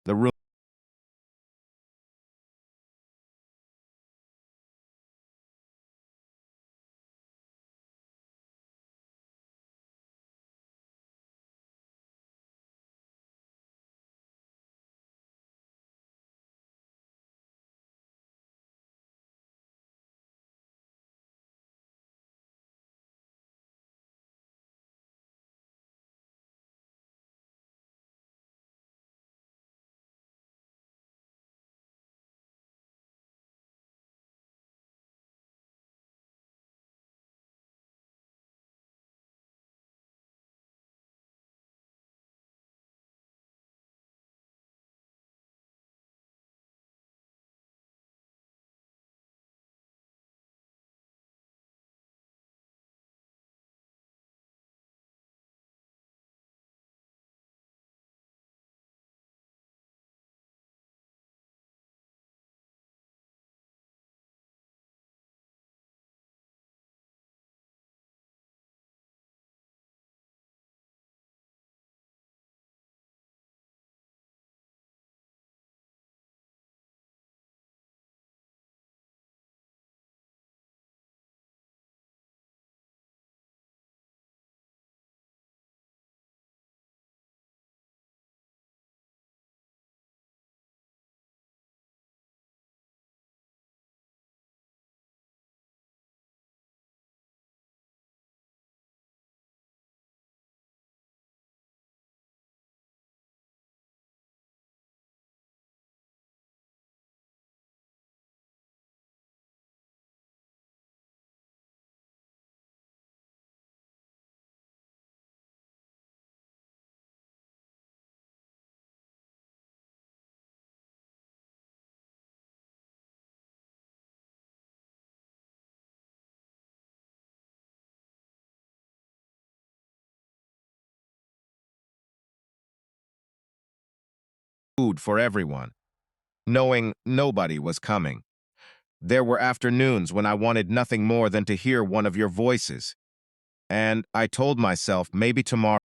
The room food for everyone, knowing nobody was coming. There were afternoons when I wanted nothing more than to hear one of your voices, and I told myself maybe tomorrow.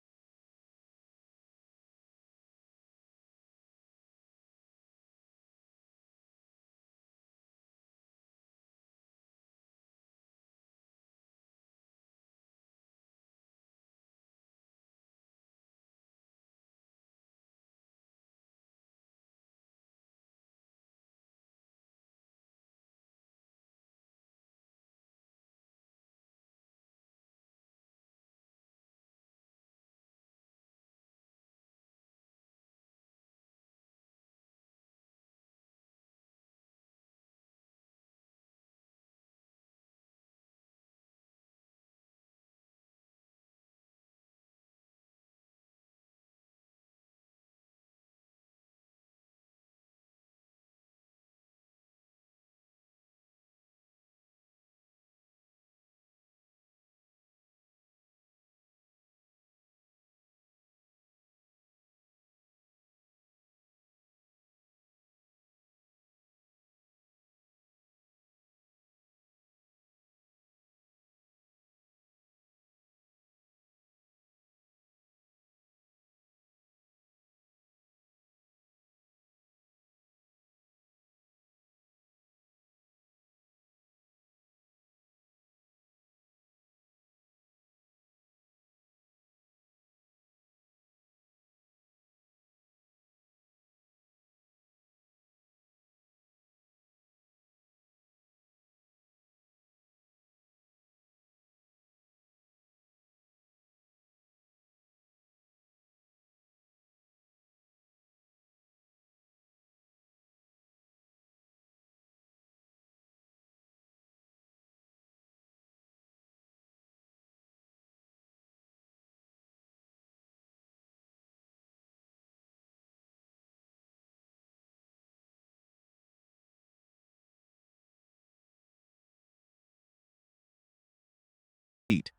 Eat,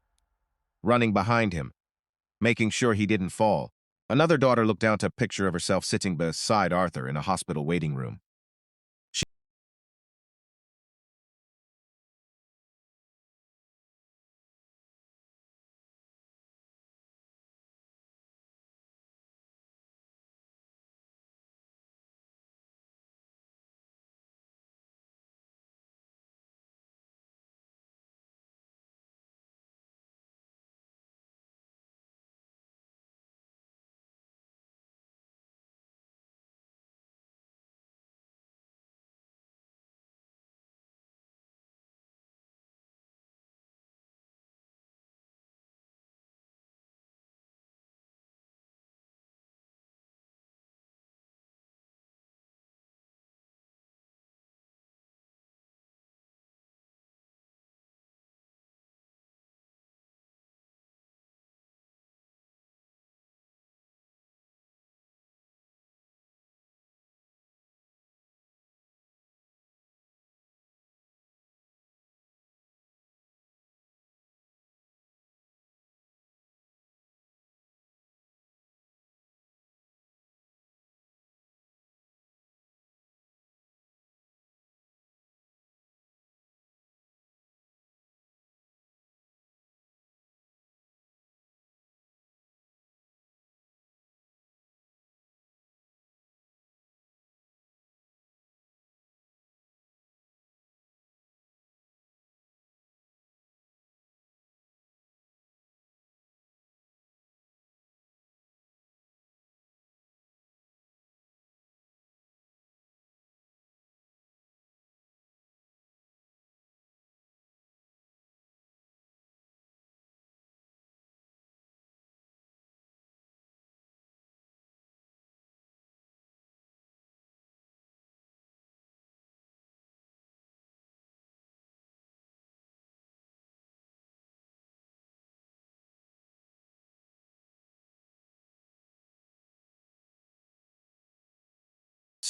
running behind him, making sure he didn't fall. Another daughter looked down to a picture of herself sitting beside Arthur in a hospital waiting room.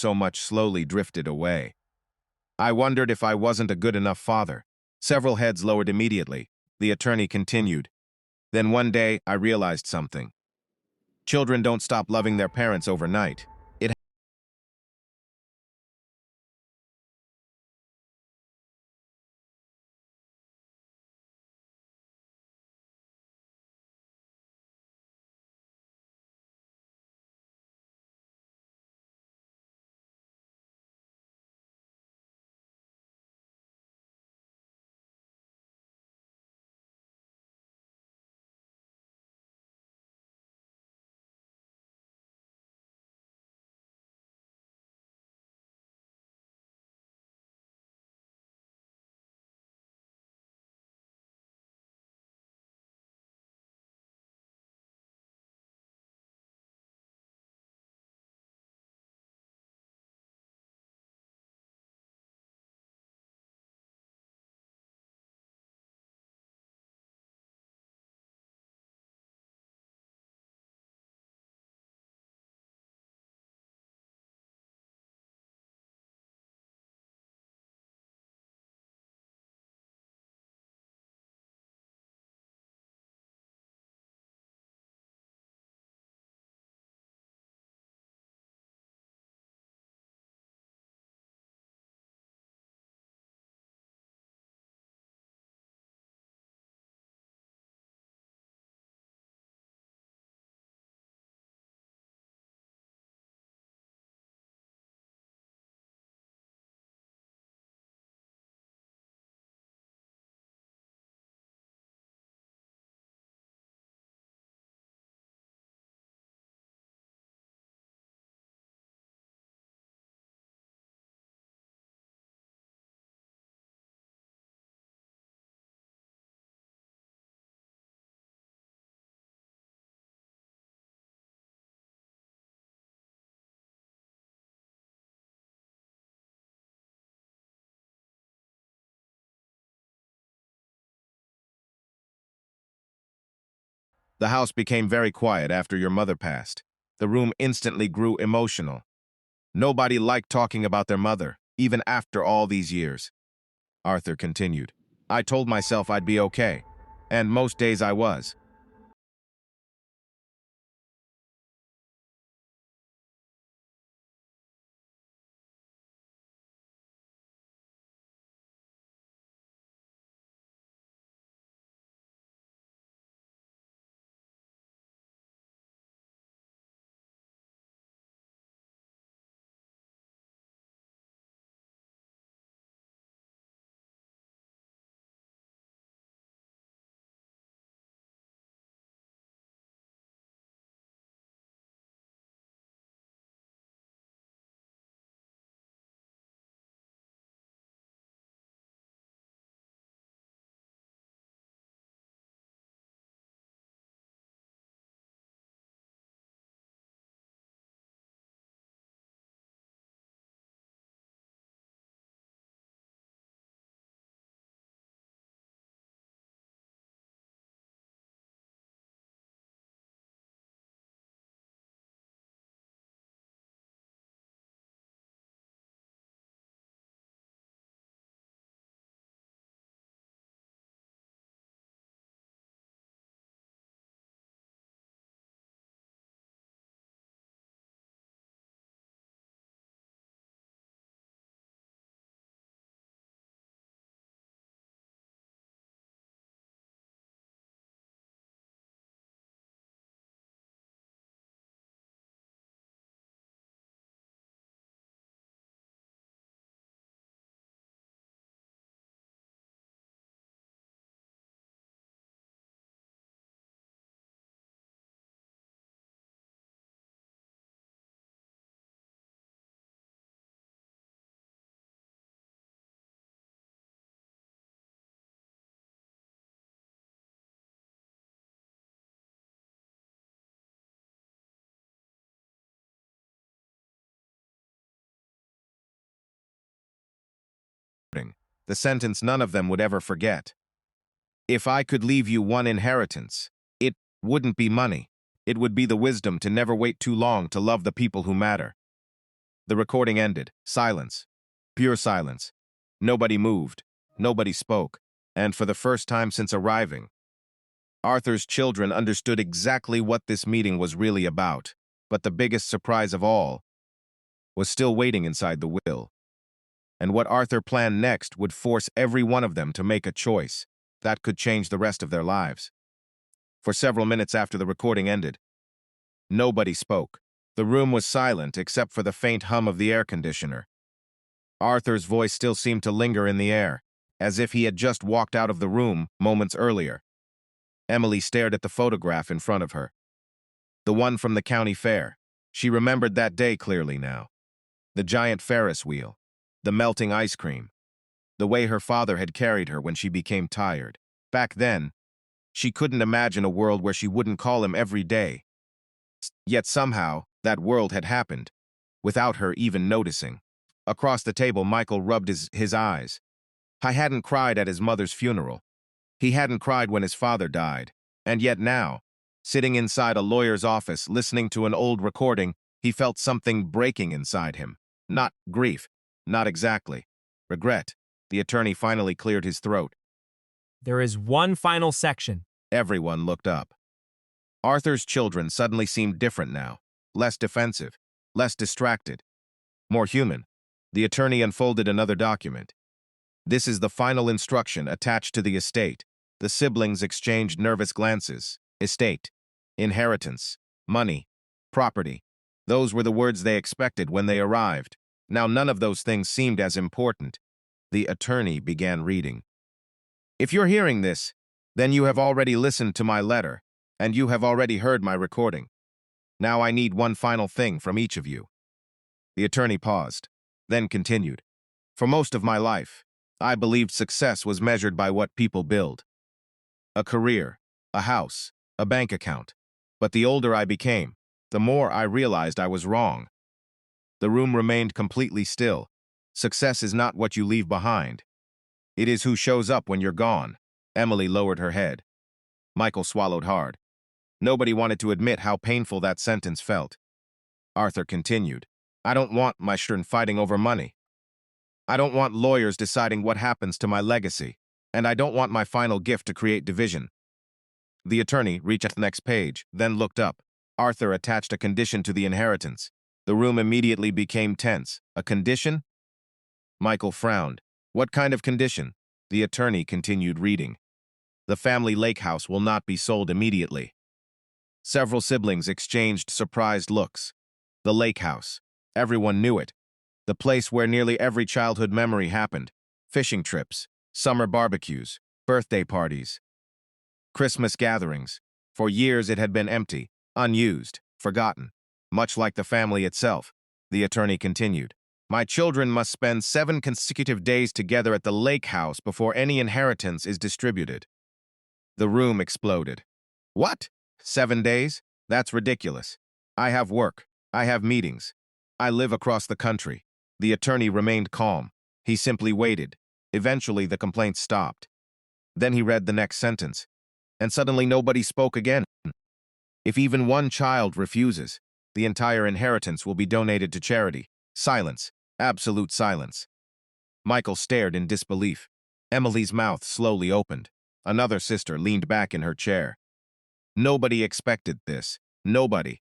so much slowly drifted away. I wondered if I wasn't a good enough father. Several heads lowered immediately. The attorney continued. Then one day, I realized something. Children don't stop loving their parents overnight. It The house became very quiet after your mother passed. The room instantly grew emotional. Nobody liked talking about their mother, even after all these years. Arthur continued. I told myself I'd be okay, and most days I was. The sentence none of them would ever forget. If I could leave you one inheritance, it wouldn't be money. It would be the wisdom to never wait too long to love the people who matter. The recording ended. Silence. Pure silence. Nobody moved. Nobody spoke. And for the first time since arriving, Arthur's children understood exactly what this meeting was really about. But the biggest surprise of all was still waiting inside the will. And what Arthur planned next would force every one of them to make a choice that could change the rest of their lives. For several minutes after the recording ended, nobody spoke. The room was silent except for the faint hum of the air conditioner. Arthur's voice still seemed to linger in the air, as if he had just walked out of the room moments earlier. Emily stared at the photograph in front of her. The one from the county fair. She remembered that day clearly now. The giant Ferris wheel. The melting ice cream. The way her father had carried her when she became tired. Back then, she couldn't imagine a world where she wouldn't call him every day. Yet somehow, that world had happened, without her even noticing. Across the table, Michael rubbed his eyes. I hadn't cried at his mother's funeral. He hadn't cried when his father died. And yet now, sitting inside a lawyer's office listening to an old recording, he felt something breaking inside him. Not grief. Not exactly. Regret. The attorney finally cleared his throat. There is one final section. Everyone looked up. Arthur's children suddenly seemed different now. Less defensive. Less distracted. More human. The attorney unfolded another document. This is the final instruction attached to the estate. The siblings exchanged nervous glances. Estate. Inheritance. Money. Property. Those were the words they expected when they arrived. Now none of those things seemed as important. The attorney began reading. If you're hearing this, then you have already listened to my letter, and you have already heard my recording. Now I need one final thing from each of you. The attorney paused, then continued. For most of my life, I believed success was measured by what people build. A career, a house, a bank account. But the older I became, the more I realized I was wrong. The room remained completely still. Success is not what you leave behind. It is who shows up when you're gone. Emily lowered her head. Michael swallowed hard. Nobody wanted to admit how painful that sentence felt. Arthur continued. I don't want my children fighting over money. I don't want lawyers deciding what happens to my legacy. And I don't want my final gift to create division. The attorney reached the next page, then looked up. Arthur attached a condition to the inheritance. The room immediately became tense. A condition? Michael frowned. What kind of condition? The attorney continued reading. The family lake house will not be sold immediately. Several siblings exchanged surprised looks. The lake house. Everyone knew it. The place where nearly every childhood memory happened. Fishing trips, summer barbecues, birthday parties, Christmas gatherings. For years it had been empty, unused, forgotten. Much like the family itself, the attorney continued. My children must spend 7 consecutive days together at the lake house before any inheritance is distributed. The room exploded. What? 7 days? That's ridiculous. I have work. I have meetings. I live across the country. The attorney remained calm. He simply waited. Eventually, the complaints stopped. Then he read the next sentence. And suddenly nobody spoke again. If even one child refuses, the entire inheritance will be donated to charity. Silence. Absolute silence. Michael stared in disbelief. Emily's mouth slowly opened. Another sister leaned back in her chair. Nobody expected this. Nobody.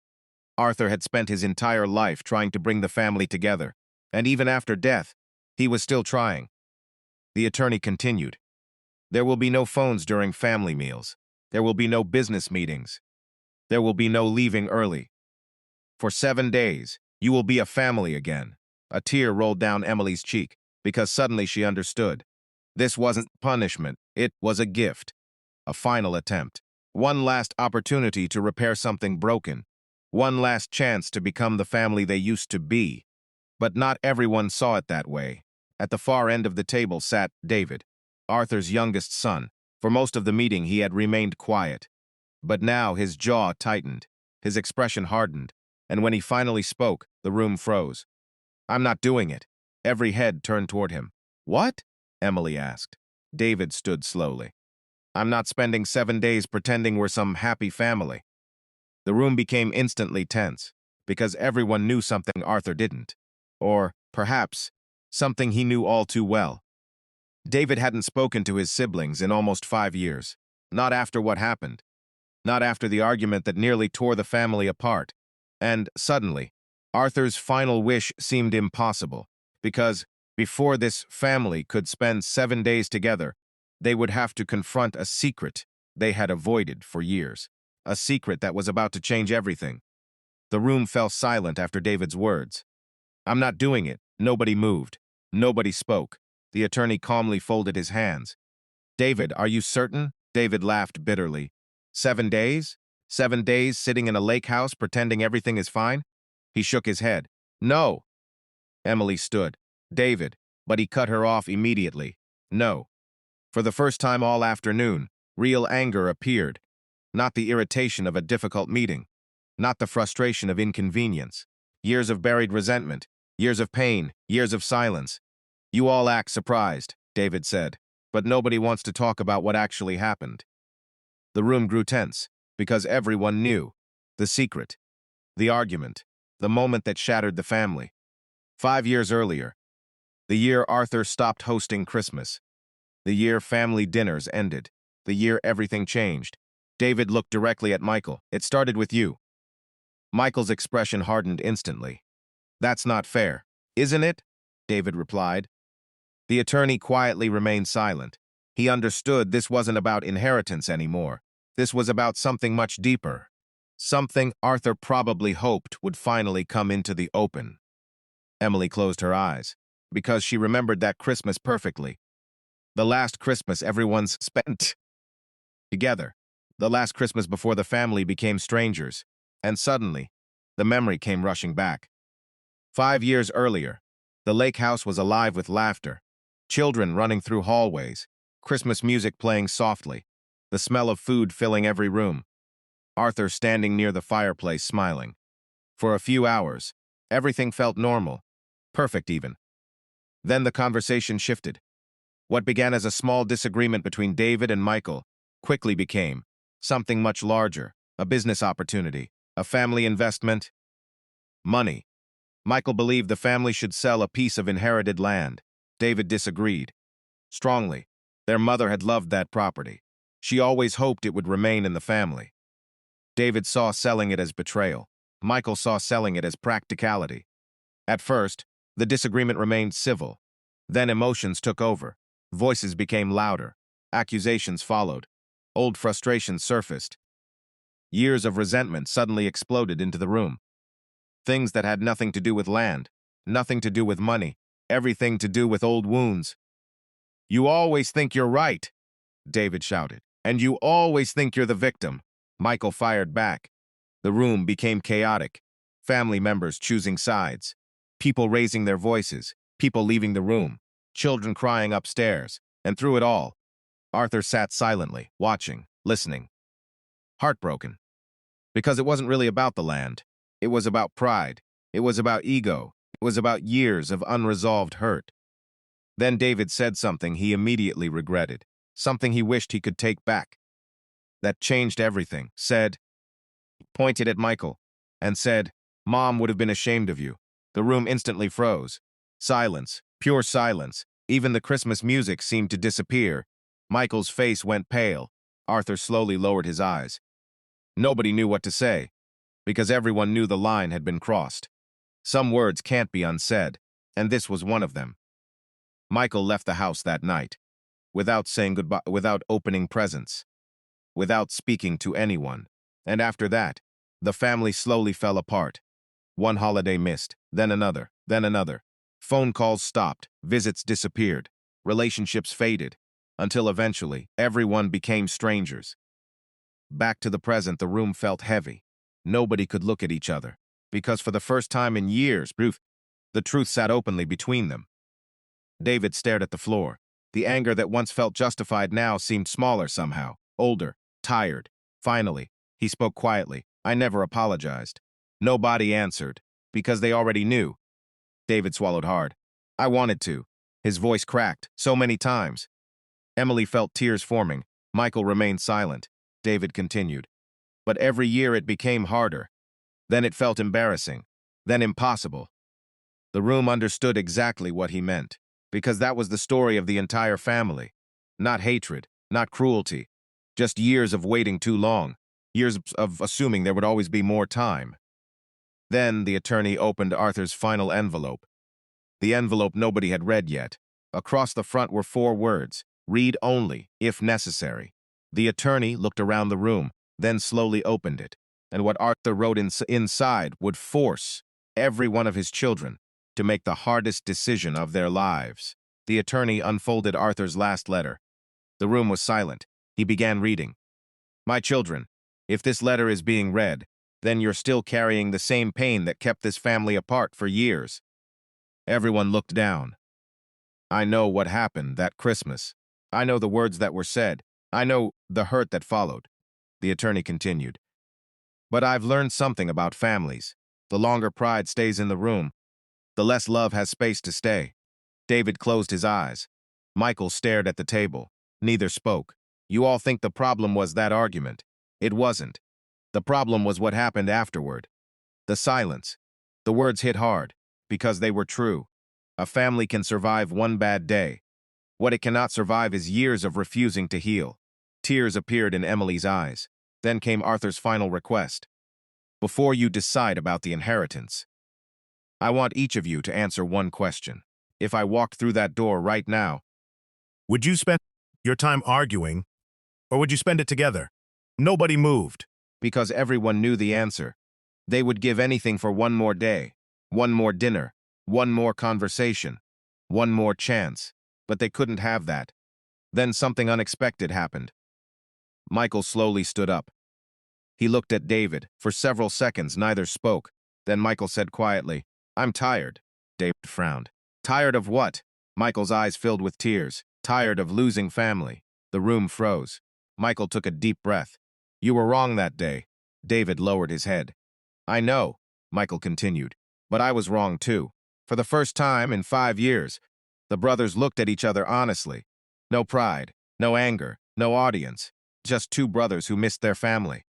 Arthur had spent his entire life trying to bring the family together, and even after death, he was still trying. The attorney continued. There will be no phones during family meals. There will be no business meetings. There will be no leaving early. For 7 days, you will be a family again. A tear rolled down Emily's cheek, because suddenly she understood. This wasn't punishment, it was a gift. A final attempt. One last opportunity to repair something broken. One last chance to become the family they used to be. But not everyone saw it that way. At the far end of the table sat David, Arthur's youngest son. For most of the meeting he had remained quiet. But now his jaw tightened, his expression hardened, and when he finally spoke, the room froze. I'm not doing it. Every head turned toward him. What? Emily asked. David stood slowly. I'm not spending 7 days pretending we're some happy family. The room became instantly tense, because everyone knew something Arthur didn't. Or, perhaps, something he knew all too well. David hadn't spoken to his siblings in almost 5 years. Not after what happened. Not after the argument that nearly tore the family apart. And, suddenly, Arthur's final wish seemed impossible, because, before this family could spend 7 days together, they would have to confront a secret they had avoided for years. A secret that was about to change everything. The room fell silent after David's words. "I'm not doing it." Nobody moved. Nobody spoke. The attorney calmly folded his hands. "David, are you certain?" David laughed bitterly. 7 days? 7 days sitting in a lake house pretending everything is fine? He shook his head. "No." Emily stood. "David," but he cut her off immediately. "No." For the first time all afternoon, real anger appeared. Not the irritation of a difficult meeting. Not the frustration of inconvenience. Years of buried resentment. Years of pain. Years of silence. "You all act surprised," David said, "but nobody wants to talk about what actually happened." The room grew tense, because everyone knew. The secret. The argument. The moment that shattered the family. 5 years earlier. The year Arthur stopped hosting Christmas. The year family dinners ended. The year everything changed. David looked directly at Michael. "It started with you." Michael's expression hardened instantly. "That's not fair." "Isn't it?" David replied. The attorney quietly remained silent. He understood this wasn't about inheritance anymore. This was about something much deeper. Something Arthur probably hoped would finally come into the open. Emily closed her eyes, because she remembered that Christmas perfectly. The last Christmas everyone's spent together. The last Christmas before the family became strangers. And suddenly, the memory came rushing back. 5 years earlier, the lake house was alive with laughter. Children running through hallways. Christmas music playing softly. The smell of food filling every room. Arthur standing near the fireplace smiling. For a few hours, everything felt normal. Perfect even. Then the conversation shifted. What began as a small disagreement between David and Michael quickly became something much larger, a business opportunity, a family investment, money. Michael believed the family should sell a piece of inherited land. David disagreed. Strongly. Their mother had loved that property. She always hoped it would remain in the family. David saw selling it as betrayal. Michael saw selling it as practicality. At first, the disagreement remained civil. Then emotions took over. Voices became louder. Accusations followed. Old frustrations surfaced. Years of resentment suddenly exploded into the room. Things that had nothing to do with land, nothing to do with money, everything to do with old wounds. "You always think you're right," David shouted. "And you always think you're the victim." Michael fired back. The room became chaotic. Family members choosing sides. People raising their voices. People leaving the room. Children crying upstairs. And through it all, Arthur sat silently, watching, listening. Heartbroken. Because it wasn't really about the land. It was about pride. It was about ego. It was about years of unresolved hurt. Then David said something he immediately regretted. Something he wished he could take back. That changed everything. Pointed at Michael, and said, "Mom would have been ashamed of you." The room instantly froze. Silence. Pure silence. Even the Christmas music seemed to disappear. Michael's face went pale. Arthur slowly lowered his eyes. Nobody knew what to say, because everyone knew the line had been crossed. Some words can't be unsaid, and this was one of them. Michael left the house that night, without saying goodbye, without opening presents, without speaking to anyone. And after that, the family slowly fell apart. One holiday missed, then another, then another. Phone calls stopped, visits disappeared, relationships faded, until eventually everyone became strangers. Back to the present, the room felt heavy. Nobody could look at each other, because for the first time in years, the truth sat openly between them. David stared at the floor. The anger that once felt justified now seemed smaller somehow, older, tired. Finally, he spoke quietly. "I never apologized." Nobody answered, because they already knew. David swallowed hard. "I wanted to." His voice cracked, so many times. Emily felt tears forming. Michael remained silent. David continued. "But every year it became harder. Then it felt embarrassing. Then impossible. The room understood exactly what he meant, because that was the story of the entire family. Not hatred, not cruelty, just years of waiting too long, years of assuming there would always be more time. Then the attorney opened Arthur's final envelope. The envelope nobody had read yet. Across the front were 4 words: read only, if necessary. The attorney looked around the room, then slowly opened it, and what Arthur wrote inside would force every one of his children to make the hardest decision of their lives. The attorney unfolded Arthur's last letter. The room was silent. He began reading. My children, if this letter is being read, then you're still carrying the same pain that kept this family apart for years. Everyone looked down. I know what happened that Christmas. I know the words that were said. I know the hurt that followed. The attorney continued. But I've learned something about families. The longer pride stays in the room, the less love has space to stay. David closed his eyes. Michael stared at the table. Neither spoke. You all think the problem was that argument. It wasn't. The problem was what happened afterward. The silence. The words hit hard, because they were true. A family can survive one bad day. What it cannot survive is years of refusing to heal. Tears appeared in Emily's eyes. Then came Arthur's final request. Before you decide about the inheritance, I want each of you to answer one question. If I walked through that door right now, would you spend your time arguing, or would you spend it together? Nobody moved. Because everyone knew the answer. They would give anything for one more day, one more dinner, one more conversation, one more chance. But they couldn't have that. Then something unexpected happened. Michael slowly stood up. He looked at David. For several seconds, neither spoke. Then Michael said quietly, I'm tired. David frowned. Tired of what? Michael's eyes filled with tears. Tired of losing family. The room froze. Michael took a deep breath. You were wrong that day. David lowered his head. I know, Michael continued, but I was wrong too. For the first time in 5 years, the brothers looked at each other honestly. No pride, no anger, no audience. Just 2 brothers who missed their family.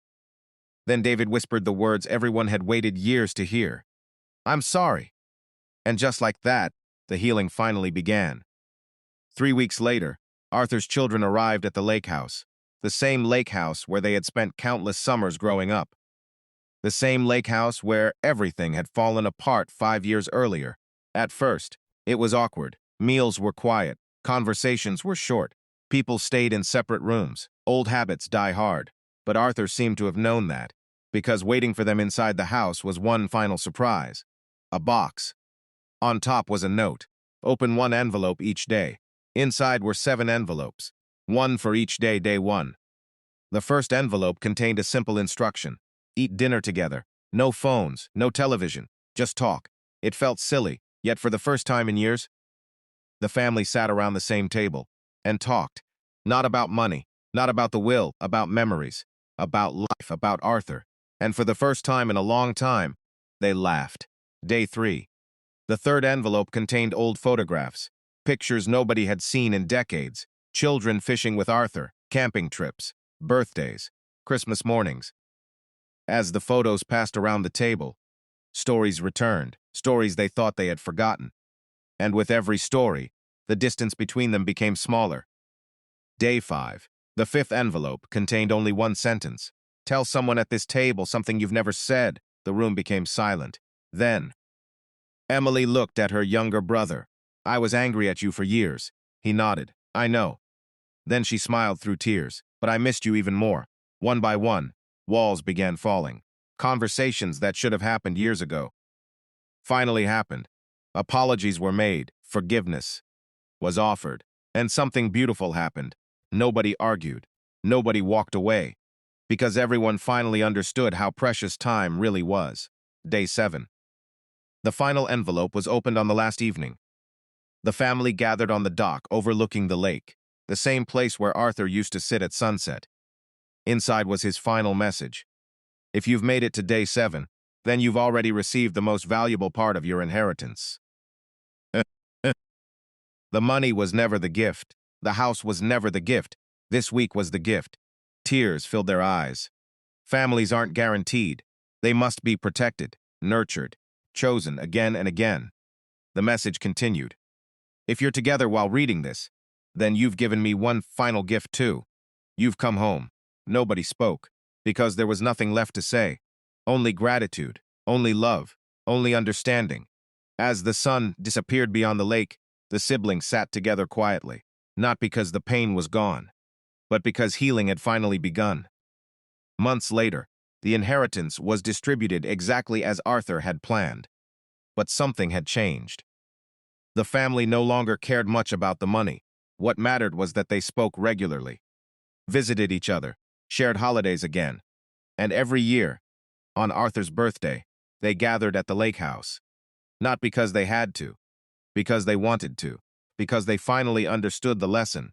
Then David whispered the words everyone had waited years to hear. I'm sorry. And just like that, the healing finally began. 3 weeks later, Arthur's children arrived at the lake house. The same lake house where they had spent countless summers growing up. The same lake house where everything had fallen apart 5 years earlier. At first, it was awkward. Meals were quiet. Conversations were short. People stayed in separate rooms. Old habits die hard. But Arthur seemed to have known that, because waiting for them inside the house was one final surprise. A box. On top was a note. Open 1 envelope each day. Inside were 7 envelopes. 1 for each day, day 1. The first envelope contained a simple instruction. Eat dinner together. No phones, no television. Just talk. It felt silly, yet for the first time in years, the family sat around the same table and talked. Not about money, not about the will, about memories, about life, about Arthur. And for the first time in a long time, they laughed. Day 3. The third envelope contained old photographs, pictures nobody had seen in decades, children fishing with Arthur, camping trips, birthdays, Christmas mornings. As the photos passed around the table, stories returned, stories they thought they had forgotten. And with every story, the distance between them became smaller. Day 5. The 5th envelope contained only 1 sentence. Tell someone at this table something you've never said. The room became silent. Then, Emily looked at her younger brother. I was angry at you for years. He nodded. I know. Then she smiled through tears. But I missed you even more. One by one, walls began falling. Conversations that should have happened years ago finally happened. Apologies were made. Forgiveness was offered. And something beautiful happened. Nobody argued. Nobody walked away. Because everyone finally understood how precious time really was. Day 7. The final envelope was opened on the last evening. The family gathered on the dock overlooking the lake, the same place where Arthur used to sit at sunset. Inside was his final message. If you've made it to day 7, then you've already received the most valuable part of your inheritance. The money was never the gift. The house was never the gift. This week was the gift. Tears filled their eyes. Families aren't guaranteed. They must be protected, nurtured, chosen again and again. The message continued. If you're together while reading this, then you've given me one final gift too. You've come home. Nobody spoke, because there was nothing left to say. Only gratitude, only love, only understanding. As the sun disappeared beyond the lake, the siblings sat together quietly, not because the pain was gone, but because healing had finally begun. Months later, the inheritance was distributed exactly as Arthur had planned. But something had changed. The family no longer cared much about the money. What mattered was that they spoke regularly, visited each other, shared holidays again, and every year, on Arthur's birthday, they gathered at the lake house. Not because they had to, because they wanted to, because they finally understood the lesson.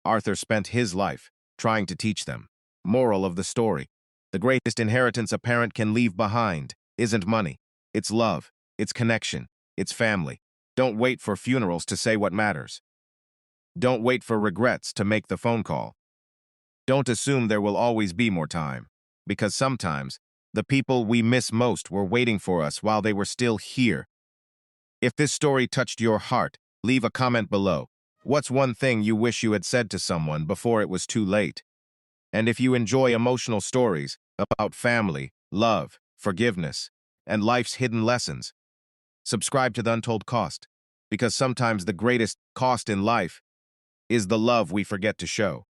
Arthur spent his life trying to teach them. Moral of the story: the greatest inheritance a parent can leave behind isn't money. It's love, it's connection, it's family. Don't wait for funerals to say what matters. Don't wait for regrets to make the phone call. Don't assume there will always be more time, because sometimes the people we miss most were waiting for us while they were still here. If this story touched your heart, leave a comment below. What's one thing you wish you had said to someone before it was too late? And if you enjoy emotional stories about family, love, forgiveness, and life's hidden lessons, subscribe to The Untold Cost, because sometimes the greatest cost in life is the love we forget to show.